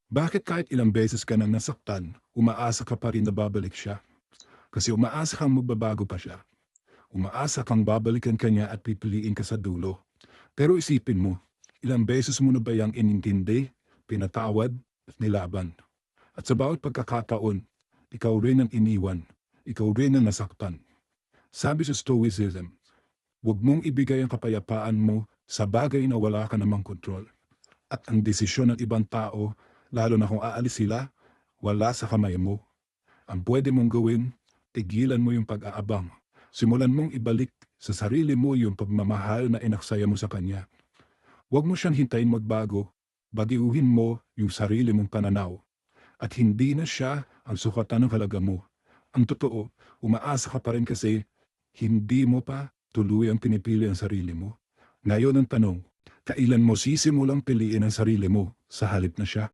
Bakit kahit ilang beses ka nang nasaktan, umaasa ka pa rin na babalik siya? Kasi umaasa kang magbabago pa siya. Umaasa kang babalikan ka niya at pipiliin ka sa dulo. Pero isipin mo, ilang beses mo na ba yang inintindi, pinatawad, at nilaban? At sa bawat pagkakataon, ikaw rin ang iniwan. Ikaw rin ang nasaktan. Sabi sa Stoicism, huwag mong ibigay ang kapayapaan mo sa bagay na wala ka namang kontrol. At ang desisyon ng ibang tao, lalo na kung aalis sila, wala sa kamay mo. Ang pwede mong gawin, tigilan mo yung pag-aabang. Simulan mong ibalik sa sarili mo yung pagmamahal na inaksaya mo sa kanya. Huwag mo siyang hintayin magbago, bagiuhin mo yung sarili mong pananaw. At hindi na siya ang sukatan ng halaga mo. Ang totoo, umaasa ka pa rin kasi hindi mo pa tuluyang pinipili ang sarili mo. Ngayon ang tanong, kailan mo sisimulang piliin ang sarili mo sa halip na siya?